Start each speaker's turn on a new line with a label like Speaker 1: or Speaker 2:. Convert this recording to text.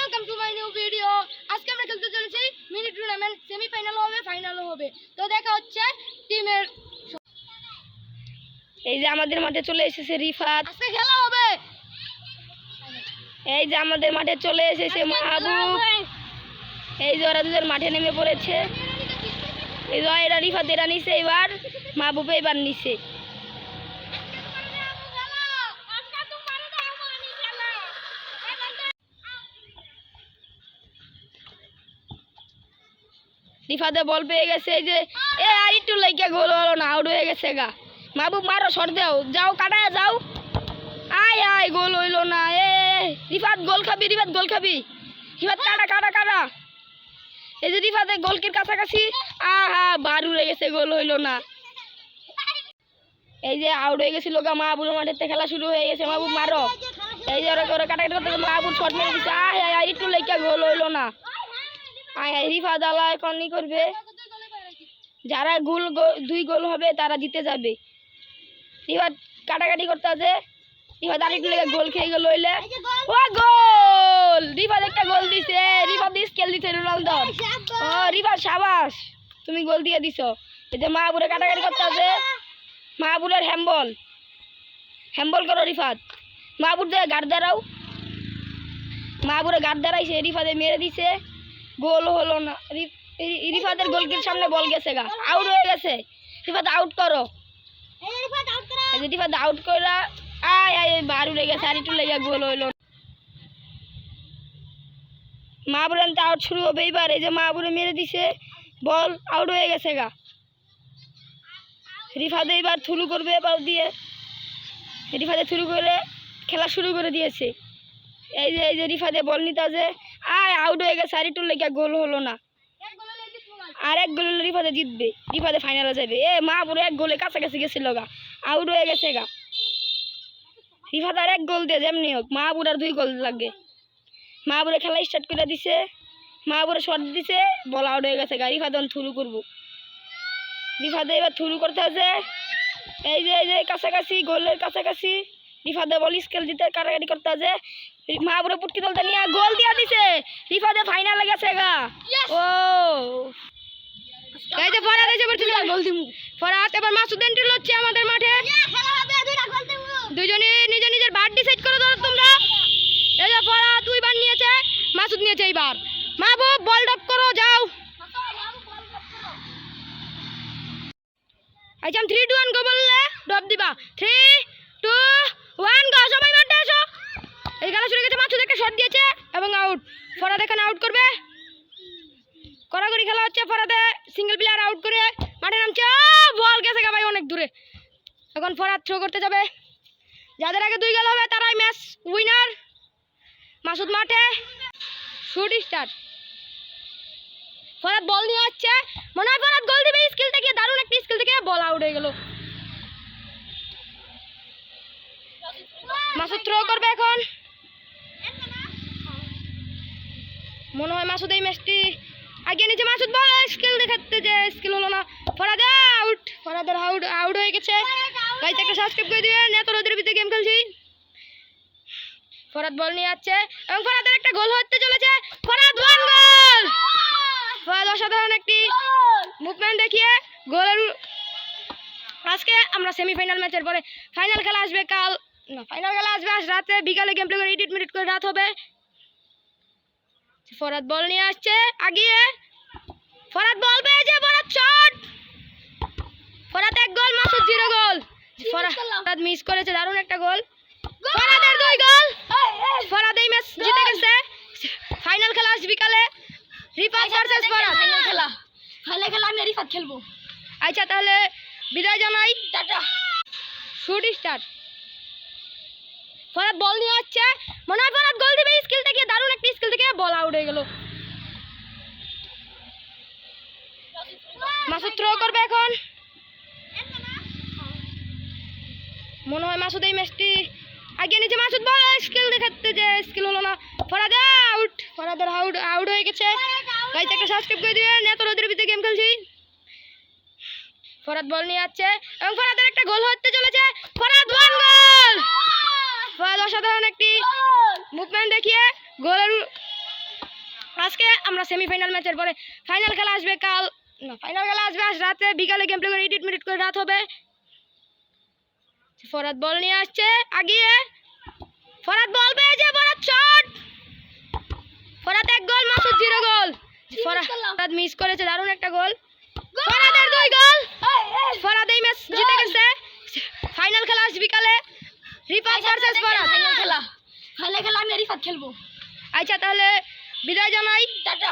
Speaker 1: Welcome to my new video. আজকে আমরা খেলতে চলেছি মিনি টুর্নামেন্ট, সেমিফাইনালও হবে, ফাইনালও হবে। তো দেখা হচ্ছে টিমের।
Speaker 2: এই যে আমাদের মাঠে চলে এসেছে রিফাত।
Speaker 1: আজকে খেলা হবে।
Speaker 2: এই যে আমাদের মাঠে চলে এসেছে মাহবুব। এই যে ওরা দুজন মাঠে নেমে পড়েছে। এই যে এরা রিফাত এরা নিছে, এবার মাহবুব এবার নিছে। রিফাতে বল পেয়ে গেছে। এই যে আর একটু লাইকা গোল হলো না, আউট হয়ে গেছে গা। মাহবুব মারো, শট দাও, যাও কাটায় যাও। আয় আয়, গোল হইলো না। রিফাত গোল খাবি, রিফাত গোল খাবি। রিফাত কাটা কাটা কাটা। এই যে রিফাতে গোলকির কাছাকাছি, আহা বার উড়ে গেছে, গোল হইলো না। এই যে আউট হয়ে গেছিল গা। মাহবুবের মাঠে খেলা শুরু হয়ে গেছে। মাহবুব মারো। এই যে ওরা কাটাকাটি করতে মাহবুব শট মেরে দিচ্ছে। আয় আয় একটু লাইকা গোল হইলো না। আয় আয়, রিফাত আলা এখন ই করবে। যারা দুই গোল হবে তারা জিতে যাবে। রিফাত কাটাকাটি করতে আছে। রিফাত আরেকটু লেগে গোল খেয়ে গেল হইলে। ও গোল! রিফাত একটা গোল দিছে। রিফাত স্কেল দিছে রোনালদোর। ও রিফাত সাবাস, তুমি গোল দিয়ে দিছো। এই যে মাহবুবে কাটাকাটি করতে আছে। মাহবুবের হ্যাম্বল করো রিফাত। মাহবুব দিয়ে গার্ড দাঁড়াও। মাহবুবে গার্ড দাঁড়াইছে, রিফাতে মেরে দিছে, গোল হলো না। রিফাতের গোলকির সামনে বল গেছে গা, আউট হয়ে গেছে। রিফাত আউট করো। রিফাত আউট করা। আয় আয়, বার উড়ে গেছে, আর একটু লেগে গোল হইলো। মাহবুব আউট শুরু হবে এইবার। এই যে মাহবুবে মেরে দিছে, বল আউট হয়ে গেছে গা। রিফাতে এবার থ্রু করবে বল দিয়ে। রিফাতে থ্রু করে খেলা শুরু করে দিয়েছে। এই যে রিফাতে বল নিতে আছে। আয় আউট হয়ে গেছে, আর একটু লেগে গোল হলো না। আর এক গোল হলে রিফাতে জিতবে, রিফাতে ফাইনালে যাবে। মাহবুব এক গোলে কাছাকাছি গেছিল গা, আউট হয়ে গেছে গা। রিফাত আর এক গোল দিয়ে যেমনি হোক, মাহবুব আর 2 গোল লাগবে। মাহবুবে খেলা স্টার্ট করে দিছে। মাহবুবে শট দিছে, বল আউট হয়ে গেছে গা। রিফাত থ্রু করবো। রিফাতে এবার থ্রু করতে আছে। এই যে কাছাকাছি, গোলের কাছাকাছি। রিফাতে বল স্কেল দিতে কাটাকাটি করতে আছে। মাহবুবে পুটকি দলতে নিয়ে গোল দিয়ে দিছে। রিফাতে ফাইনালে গেছে গা। ও এই যে ফরাদ এসে পড়ছে, গোল দিমু। ফরাদ এবার মাসুদ এন্ট্রি হচ্ছে আমাদের মাঠে। দুজনে নিজের নিজের বার ডিসাইড করে ধরো তোমরা। এই যে ফরাদ 2 বার নিয়েছে, মাসুদ নিয়েছে এইবার। মাহবুব বল ড্রপ করো, যাও। আচ্ছা 3 2 1 গো বললে ড্রপ দিবা। 3 2 1 গো, সবাই মাঠে আসো। এই খেলা শুরু গেছে। মাসুদ একটা শট দিয়েছে এবং আউট। ফরাদ এখানে আউট করবে। কড়াকড়ি খেলা হচ্ছে। ফরাদে সিঙ্গেল প্লেয়ার আউট করে মাঠে নামছে। বল গেছে গা ভাই অনেক দূরে। এখন ফরাদ থ্রো করতে যাবে। যাদের আগে 2 গোল হবে তারাই ম্যাচ উইনার। মাসুদ মাঠে, শুট স্টার্ট। ফরাদ বল নিয়ে আসছে, মনে হয় ফরাদ গোল দিবে। স্কিল থেকে দারুণ একটা স্কিল থেকে বল আউট হয়ে গেল। মাসুদ থ্রো করবে এখন। মনে হয় মাসুদ এই ম্যাচটি আগে নিচে। মাসুদ বল স্কিল দেখাতে যে স্কিল হলো না। ফরাদ আউট। ফরাদের আউট হয়ে গেছে। গাইজ একটা সাবস্ক্রাইব করে দিবেন, এত রোদের ভিতরে গেম খেলছি। ফরাদ বল নিয়ে যাচ্ছে এবং ফরাদের একটা গোল হতে চলেছে। ফরাদ 1 গোল। ফরাদ অসাধারণ একটি মুভমেন্ট দেখিয়ে গোলের। আজকে আমরা সেমিফাইনাল ম্যাচের পরে ফাইনাল খেলা আসবে কাল। না, ফাইনাল খেলা আসবে আজ রাতে বিকালে। গেম প্লে করে এডিট মিনিট করে রাত হবে। ফরাদ বল নিয়ে আসছে আগিয়ে। ফরাদ বল পেয়েছে, ফরাদ শট। ফরাদ 1 গোল, মাসুদ 0 গোল। ফরাদ মিস করেছে দারুণ একটা গোল। ফরাদের 2 গোল। ফরাদ এই ম্যাচ জিতে গেছে। ফাইনাল খেলা আজ বিকালে। রিফাত ভার্সেস ফরাদ। ফাইনাল খেলা আমি রিফাত খেলবো। আচ্ছা তাহলে বিদায় জানাই, টাটা। Shoot start. ফরাদ বল নিয়ে আসছে, মনে হয় ফরাদ গোল দিবে। স্কিল থেকে দারুণ একটা স্কিল থেকে বল আউট হয়ে গেল। মাসুদ থ্রো করবে এখন। মনে হয় মাসুদ এই ম্যাচটি আগে নিচে। মাসুদ বল স্কিল দেখাতে যে স্কিল হলো না। ফরাদ আউট। ফরাদের আউট হয়ে গেছে। গাইজ একটা সাবস্ক্রাইব করে দিবেন, এত রোদের ভিতরে গেম খেলছি। ফরাদ বল নিয়ে যাচ্ছে এবং ফরাদের একটা গোল হতে চলেছে। ফরাদ 1 গোল। ফরাদ অসাধারণ একটি মুভমেন্ট দেখিয়ে গোলের
Speaker 1: আজকে আমরা সেমিফাইনাল ম্যাচের পরে ফাইনাল খেলা আসবে কাল, না ফাইনাল খেলা আসবে আজ রাতে, বিকালে গেম প্লে করে এডিট মিনিট করে রাত হবে। ফরাদ বল নিয়ে আসছে আগিয়ে, ফরাদ বল পেয়েছে, ফরাদ শট, ফরাদ 1 গোল, মাসুদ 0 গোল। ফরাদ মিস করেছে দারুণ একটা গোল, ফরাদের 2 গোল। ফরাদ এই ম্যাচ জিতে গেছে। ফাইনাল খেলা আজ বিকালে, রিফাত ভার্সেস ফরাদ।
Speaker 2: ফাইনাল খেলা আমি রিফাত খেলবো।
Speaker 1: আচ্ছা তাহলে বিদায় জানাই, টাটা।